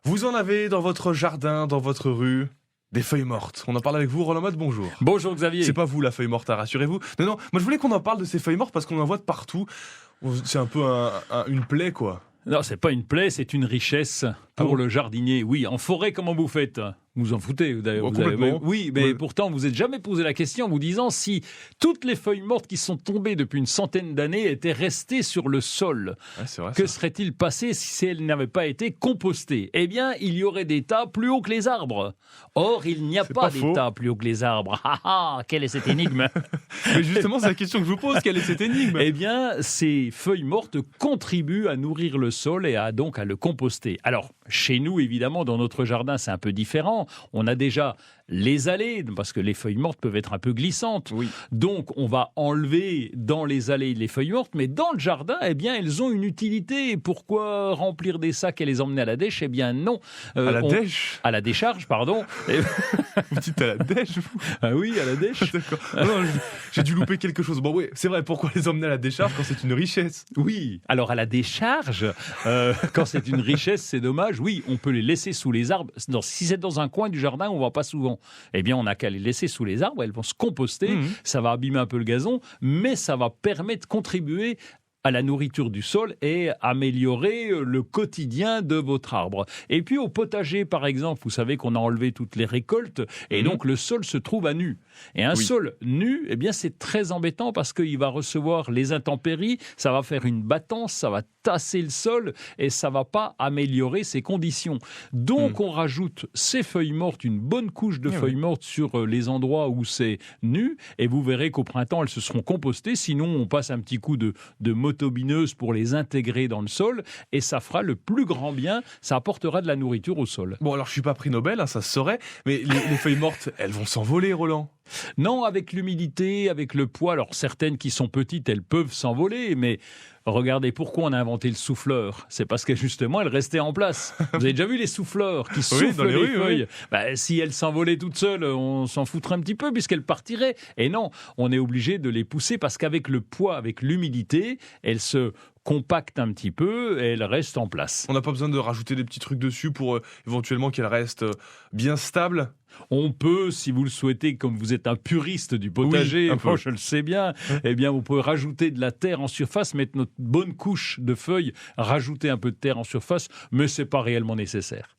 Vous en avez dans votre jardin, dans votre rue, des feuilles mortes. On en parle avec vous, Roland Motte, bonjour. Bonjour Xavier. C'est pas vous la feuille morte, rassurez-vous. Non, moi je voulais qu'on en parle de ces feuilles mortes parce qu'on en voit de partout. C'est un peu une plaie, quoi. Non, c'est pas une plaie, c'est une richesse pour le jardinier. Oui, en forêt, comment vous faites ? Vous en foutez, Complètement. Oui, mais Ouais. pourtant, vous n'êtes jamais posé la question en vous disant si toutes les feuilles mortes qui sont tombées depuis une centaine d'années étaient restées sur le sol. Ouais, c'est vrai, Que ça. serait-il passé si elles n'avaient pas été compostées ? Eh bien, il y aurait des tas plus hauts que les arbres. Or, il n'y a C'est pas pas des faux. tas plus hauts que les arbres. Ah ah, quelle est cette énigme ? Mais justement, c'est la question que je vous pose. Quelle est cette énigme? Eh bien, ces feuilles mortes contribuent à nourrir le sol et donc à le composter. Alors, chez nous, évidemment, dans notre jardin, c'est un peu différent. On a déjà les allées, parce que les feuilles mortes peuvent être un peu glissantes. Oui. Donc, on va enlever dans les allées les feuilles mortes, mais dans le jardin, eh bien, elles ont une utilité. Et pourquoi remplir des sacs et les emmener à la dèche ? Eh bien, non. À la dèche? À la décharge, pardon. Vous dites à la dèche, vous? Ah oui, à la dèche. D'accord. Ah non, j'ai dû louper quelque chose. Bon, oui, c'est vrai, pourquoi les emmener à la décharge quand c'est une richesse? Oui, alors à la décharge, quand c'est une richesse, c'est dommage. Oui, on peut les laisser sous les arbres. Non, si c'est dans un coin du jardin, on ne va pas souvent. Eh bien, on n'a qu'à les laisser sous les arbres, elles vont se composter, ça va abîmer un peu le gazon, mais ça va permettre de contribuer à la nourriture du sol et améliorer le quotidien de votre arbre. Et puis au potager, par exemple, vous savez qu'on a enlevé toutes les récoltes et donc le sol se trouve à nu. Et un sol nu, eh bien c'est très embêtant parce qu'il va recevoir les intempéries, ça va faire une battance, ça va tasser le sol et ça va pas améliorer ses conditions. Donc on rajoute ces feuilles mortes, une bonne couche de feuilles mortes sur les endroits où c'est nu et vous verrez qu'au printemps elles se seront compostées. Sinon on passe un petit coup de motobineuse pour les intégrer dans le sol et ça fera le plus grand bien, ça apportera de la nourriture au sol. Bon, alors je suis pas prix Nobel, hein, ça se saurait, mais les feuilles mortes, elles vont s'envoler, Roland. Non, avec l'humidité, avec le poids, alors certaines qui sont petites, elles peuvent s'envoler, mais regardez, pourquoi on a inventé le souffleur ? C'est parce que justement, elles restaient en place. Vous avez déjà vu les souffleurs qui soufflent dans les rues, feuilles ? oui. Bah, si elles s'envolaient toutes seules, on s'en foutrait un petit peu puisqu'elles partiraient. Et non, on est obligé de les pousser parce qu'avec le poids, avec l'humidité, elles se compactent un petit peu et elles restent en place. On n'a pas besoin de rajouter des petits trucs dessus pour éventuellement qu'elles restent bien stables. On peut, si vous le souhaitez, comme vous êtes un puriste du potager, un peu. moi je le sais bien, eh bien vous pouvez rajouter de la terre en surface, mettre notre bonne couche de feuilles, rajouter un peu de terre en surface, mais c'est pas réellement nécessaire.